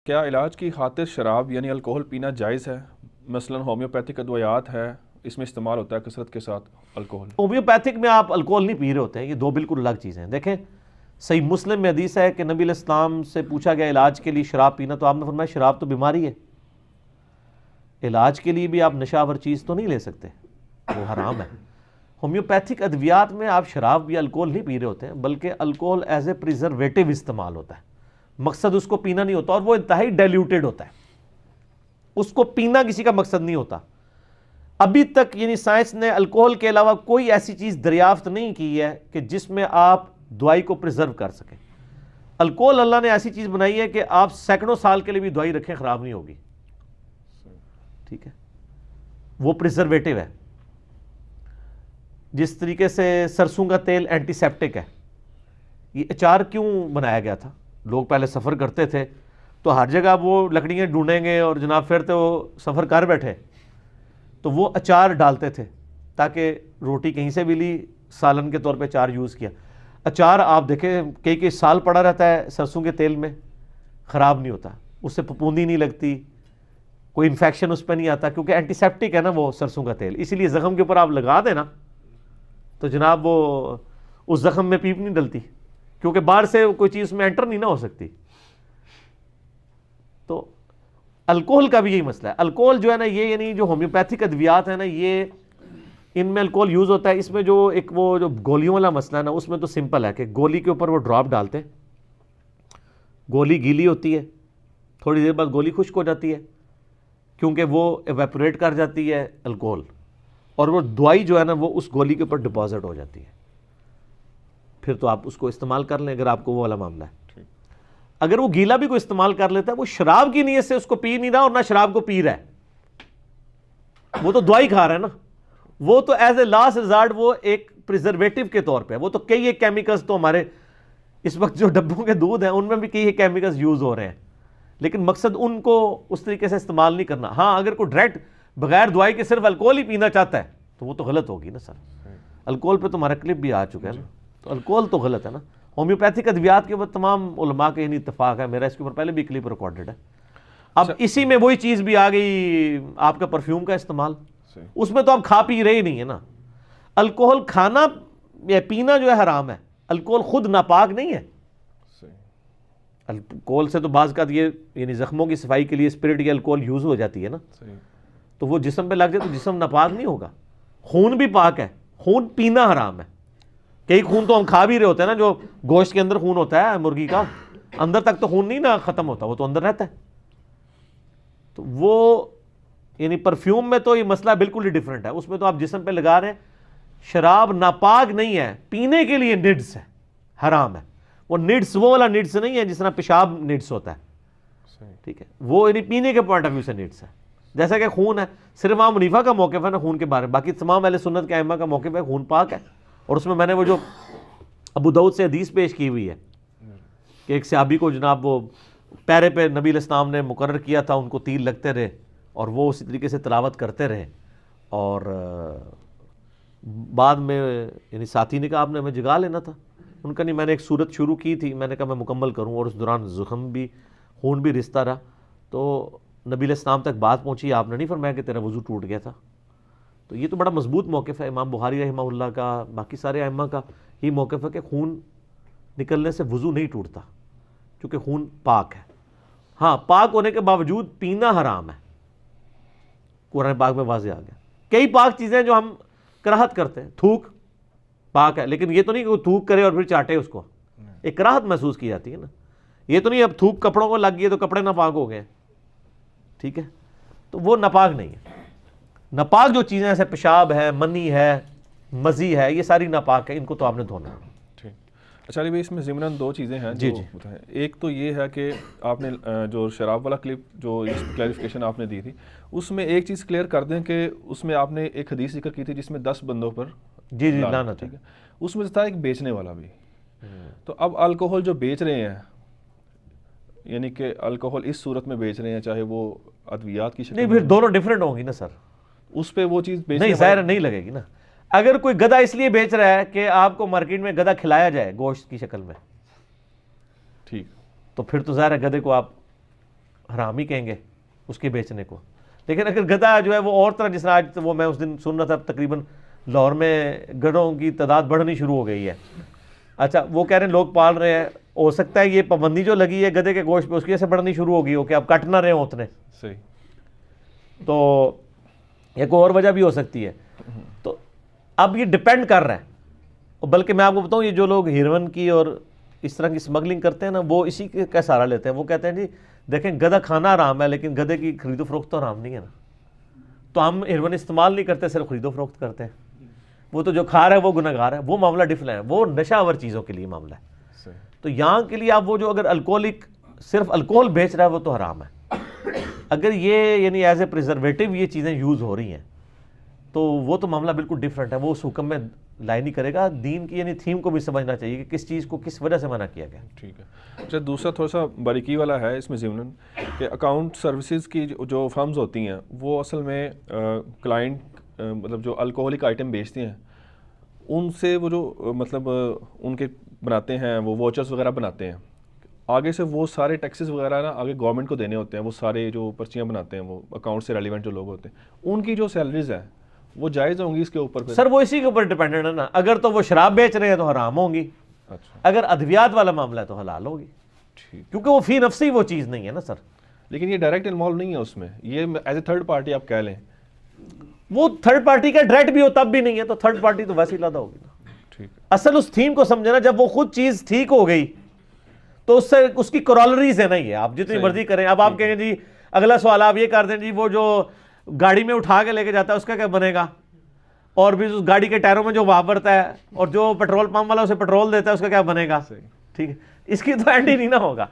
کیا علاج کی خاطر شراب یعنی الکوہل پینا جائز ہے؟ مثلا ہومیوپیتھک ادویات ہے، اس میں استعمال ہوتا ہے کثرت کے ساتھ الکوہل۔ ہومیوپیتھک میں آپ الکوہل نہیں پی رہے ہوتے ہیں، یہ دو بالکل الگ چیزیں ہیں۔ دیکھیں صحیح مسلم میں حدیث ہے کہ نبی علیہ السلام سے پوچھا گیا علاج کے لیے شراب پینا، تو آپ نے فرمایا شراب تو بیماری ہے، علاج کے لیے بھی آپ نشہ آور چیز تو نہیں لے سکتے، وہ حرام ہے۔ ہومیوپیتھک ادویات میں آپ شراب یا الکوہل نہیں پی رہے ہوتے ہیں، بلکہ الکوہل ایز اے پریزرویٹو استعمال ہوتا ہے، مقصد اس کو پینا نہیں ہوتا، اور وہ انتہائی ڈائلیوٹڈ ہوتا ہے، اس کو پینا کسی کا مقصد نہیں ہوتا۔ ابھی تک یعنی سائنس نے الکوہل کے علاوہ کوئی ایسی چیز دریافت نہیں کی ہے کہ جس میں آپ دوائی کو پریزرو کر سکیں۔ الکوہل اللہ نے ایسی چیز بنائی ہے کہ آپ سینکڑوں سال کے لیے بھی دوائی رکھیں خراب نہیں ہوگی، ٹھیک ہے، وہ پریزرویٹو ہے۔ جس طریقے سے سرسوں کا تیل اینٹی سیپٹک ہے۔ یہ اچار کیوں بنایا گیا تھا؟ لوگ پہلے سفر کرتے تھے تو ہر جگہ وہ لکڑیاں ڈھونڈیں گے اور جناب پھر تو وہ سفر کر بیٹھے تو وہ اچار ڈالتے تھے تاکہ روٹی کہیں سے بھی لی، سالن کے طور پہ اچار یوز کیا۔ اچار آپ دیکھیں کئی سال پڑا رہتا ہے سرسوں کے تیل میں، خراب نہیں ہوتا، اس سے پھپھوندی نہیں لگتی، کوئی انفیکشن اس پہ نہیں آتا، کیونکہ اینٹی سیپٹک ہے نا وہ سرسوں کا تیل، اسی لیے زخم کے اوپر آپ لگا دیں نا تو جناب وہ اس زخم میں پیپ نہیں ڈلتی، کیونکہ باہر سے کوئی چیز میں انٹر نہیں نہ ہو سکتی۔ تو الکوہل کا بھی یہی مسئلہ ہے۔ الکوہل جو ہے نا یہ یعنی جو ہومیوپیتھک ادویات ہیں نا، یہ ان میں الکوہل یوز ہوتا ہے۔ اس میں جو ایک وہ جو گولیوں والا مسئلہ ہے نا، اس میں تو سمپل ہے کہ گولی کے اوپر وہ ڈراپ ڈالتے ہیں، گولی گیلی ہوتی ہے، تھوڑی دیر بعد گولی خشک ہو جاتی ہے کیونکہ وہ ایویپوریٹ کر جاتی ہے الکوہل، اور وہ دوائی جو ہے نا وہ اس گولی کے اوپر ڈپازٹ ہو جاتی ہے، پھر تو آپ اس کو استعمال کر لیں اگر آپ کو وہ والا معاملہ ہے۔ اگر وہ گیلا بھی کوئی استعمال کر لیتا ہے، وہ شراب کی نیت سے اس کو پی نہیں رہا اور نہ شراب کو پی رہا ہے، وہ تو دوائی کھا رہا ہے نا، وہ تو ایز اے لاسٹ ریزارٹ وہ ایک پریزرویٹو کے طور پہ، وہ تو کئی ایک کیمیکلز تو ہمارے اس وقت جو ڈبوں کے دودھ ہیں ان میں بھی کئی ایک کیمیکلز یوز ہو رہے ہیں، لیکن مقصد ان کو اس طریقے سے استعمال نہیں کرنا۔ ہاں اگر کوئی ڈائریکٹ بغیر دوائی کے صرف الکوہل ہی پینا چاہتا ہے تو وہ تو غلط ہوگی نا سر۔ الکوہل پہ تو ہمارا کلپ بھی آ چکا ہے نا، تو الکوہل تو غلط ہے نا۔ ہومیوپیتھک ادویات کے اوپر تمام علماء کا یعنی اتفاق ہے، میرا اس کے اوپر پہلے بھی کلپ ریکارڈڈ ہے۔ اب اسی میں وہی چیز بھی آ گئی، آپ کا پرفیوم کا استعمال، اس میں تو آپ کھا پی رہے ہی نہیں ہے نا۔ الکوہل کھانا یا پینا جو ہے حرام ہے، الکوہل خود ناپاک نہیں ہے۔ الکوہل سے تو بعض کا یہ یعنی زخموں کی صفائی کے لیے اسپرٹ یا الکوہل یوز ہو جاتی ہے نا، تو وہ جسم پہ لگ جائے تو جسم ناپاک نہیں ہوگا۔ خون بھی پاک ہے، خون پینا حرام ہے۔ کئی خون تو ہم کھا بھی رہے ہوتے ہیں نا، جو گوشت کے اندر خون ہوتا ہے مرغی کا، اندر تک تو خون نہیں نا ختم ہوتا، وہ تو اندر رہتا ہے۔ تو وہ یعنی پرفیوم میں تو یہ مسئلہ بالکل ہی ڈیفرنٹ ہے، اس میں تو آپ جسم پہ لگا رہے ہیں۔ شراب ناپاک نہیں ہے، پینے کے لیے نڈس ہے، حرام ہے۔ وہ نڈس وہ والا نڈس نہیں ہے جس طرح پیشاب نڈس ہوتا ہے، ٹھیک ہے، وہ یعنی پینے کے پوائنٹ آف ویو سے نڈس ہے۔ جیسا کہ خون ہے، صرف امام حنیفہ کا موقف ہے نا خون کے بارے میں، باقی تمام اہل سنت کے ائمہ کا موقف ہے خون پاک ہے۔ اور اس میں نے وہ جو ابو داؤد سے حدیث پیش کی ہوئی ہے کہ ایک صحابی کو جناب وہ پیرے پہ نبی علیہ السلام نے مقرر کیا تھا، ان کو تیر لگتے رہے اور وہ اسی طریقے سے تلاوت کرتے رہے، اور بعد میں یعنی ساتھی نے کہا آپ نے ہمیں جگا لینا تھا، ان کا نہیں، میں نے ایک صورت شروع کی تھی، میں نے کہا میں مکمل کروں، اور اس دوران زخم بھی خون بھی رستا رہا، تو نبی علیہ السلام تک بات پہنچی، آپ نے نہیں فرمایا کہ تیرا وضو ٹوٹ گیا تھا۔ تو یہ تو بڑا مضبوط موقف ہے امام بخاری رحمہ اللہ کا، باقی سارے ائمہ کا یہ موقف ہے کہ خون نکلنے سے وضو نہیں ٹوٹتا کیونکہ خون پاک ہے۔ ہاں پاک ہونے کے باوجود پینا حرام ہے، قرآن پاک میں واضح آ گیا۔ کئی پاک چیزیں جو ہم کراہت کرتے ہیں، تھوک پاک ہے، لیکن یہ تو نہیں کہ وہ تھوک کرے اور پھر چاٹے اس کو، ایک کراہت محسوس کی جاتی ہے نا۔ یہ تو نہیں اب تھوک کپڑوں کو لگ گئی تو کپڑے ناپاک ہو گئے، ٹھیک ہے، تو وہ ناپاک نہیں ہے۔ ناپاک جو چیزیں جیسے پیشاب ہے، منی ہے، مزی ہے، یہ ساری ناپاک ہے، ان کو تو آپ نے دھونا ہے۔ اچھا علی بھائی، اس میں ضمناً دو چیزیں ہیں جی جو بتائیں۔ ایک تو یہ ہے کہ آپ نے جو شراب والا کلپ جو اس کلیریفیکیشن آپ نے دی تھی، اس میں ایک چیز کلیئر کر دیں کہ اس میں آپ نے ایک حدیث ذکر کی تھی جس میں 10 بندوں پر جی لعنت، ٹھیک ہے، اس میں تھا ایک بیچنے والا بھی۔ تو اب الکوہل جو بیچ رہے ہیں، یعنی کہ الکوہل اس صورت میں بیچ رہے ہیں، چاہے وہ ادویات کی شکل نہیں، پھر دونوں ڈیفرنٹ ہوں گی نا سر، اس پہ وہ چیز نہیں ظاہر نہیں لگے گی نا۔ اگر کوئی گدھا اس لیے بیچ رہا ہے کہ آپ کو مارکیٹ میں گدھا کھلایا جائے گوشت کی شکل میں، ٹھیک، تو پھر تو ظاہر ہے گدھے کو آپ حرام ہی کہیں گے اس کے بیچنے کو. لیکن اگر گدھا جو ہے وہ اور طرح، جس طرح آج وہ میں اس دن سن رہا تھا تقریباً لاہور میں گدھوں کی تعداد بڑھنی شروع ہو گئی ہے. اچھا وہ کہہ رہے ہیں لوگ پال رہے ہیں، ہو سکتا ہے یہ پابندی جو لگی ہے گدھے کے گوشت پہ اس کی وجہ سے بڑھنی شروع ہو گئی ہو کہ اب کٹ نہ رہے ہوں اتنے. صحیح. تو ایک اور وجہ بھی ہو سکتی ہے. تو اب یہ ڈپینڈ کر رہا ہے. بلکہ میں آپ کو بتاؤں یہ جو لوگ ہیروئن کی اور اس طرح کی اسمگلنگ کرتے ہیں نا وہ اسی کا سہارا لیتے ہیں. وہ کہتے ہیں جی دیکھیں گدھا کھانا حرام ہے لیکن گدھے کی خرید و فروخت تو حرام نہیں ہے نا. تو ہم ہیروئن استعمال نہیں کرتے، صرف خرید و فروخت کرتے ہیں. وہ تو جو کھا رہا ہے وہ گناہ گار ہے. وہ معاملہ ڈفرینٹ ہے، وہ نشہ آور چیزوں کے لیے معاملہ ہے. تو یہاں کے لیے آپ وہ جو اگر الکوہلک صرف الکوہل بیچ رہا ہے وہ تو حرام ہے. اگر یہ یعنی ایز اے پریزرویٹو یہ چیزیں یوز ہو رہی ہیں تو وہ تو معاملہ بالکل ڈفرینٹ ہے. وہ اس حکم میں لائی نہیں کرے گا. دین کی یعنی تھیم کو بھی سمجھنا چاہیے کہ کس چیز کو کس وجہ سے منع کیا گیا. ٹھیک ہے. اچھا دوسرا تھوڑا سا باریکی والا ہے اس میں ضمن کہ اکاؤنٹ سروسز کی جو فرمز ہوتی ہیں وہ اصل میں کلائنٹ مطلب جو الکوہلک آئٹم بیچتے ہیں ان سے وہ جو مطلب ان کے بناتے ہیں وہ واچرز وغیرہ بناتے ہیں، آگے سے وہ سارے ٹیکسز وغیرہ نا آگے گورنمنٹ کو دینے ہوتے ہیں. وہ سارے جو پرچیاں بناتے ہیں وہ اکاؤنٹ سے ریلیونٹ جو لوگ ہوتے ہیں ان کی جو سیلریز ہیں وہ جائز ہوں گی اس کے اوپر؟ سر وہ اسی کے اوپر ڈیپینڈنٹ ہے نا. اگر تو وہ شراب بیچ رہے ہیں تو حرام ہوں گی. اچھا. اگر ادویات والا معاملہ ہے تو حلال ہوگی. ٹھیک. کیونکہ وہ فی نفسی وہ چیز نہیں ہے نا سر. لیکن یہ ڈائریکٹ انوالو نہیں ہے اس میں، یہ ایز اے تھرڈ پارٹی آپ کہہ لیں. وہ تھرڈ پارٹی کا ڈائریکٹ بھی ہو تب بھی نہیں ہے تو تھرڈ پارٹی تو ویسے ہی لادا ہوگی نا. ٹھیک. اصل اس تھیم کو سمجھنا، جب وہ خود چیز ٹھیک ہو گئی تو اس سے اس کی کورالریز ہے نا. یہ آپ جتنی مرضی کریں. اب آپ کہیں گے جی اگلا سوال آپ یہ کر دیں جی وہ جو گاڑی میں اٹھا کے لے کے جاتا ہے اس کا کیا بنے گا، اور بھی اس گاڑی کے ٹائروں میں جو واپرتا ہے اور جو پیٹرول پمپ والا اسے پیٹرول دیتا ہے اس کا کیا بنے گا. ٹھیک ہے، اس کی تو اینڈ ہی نہیں نہ ہوگا.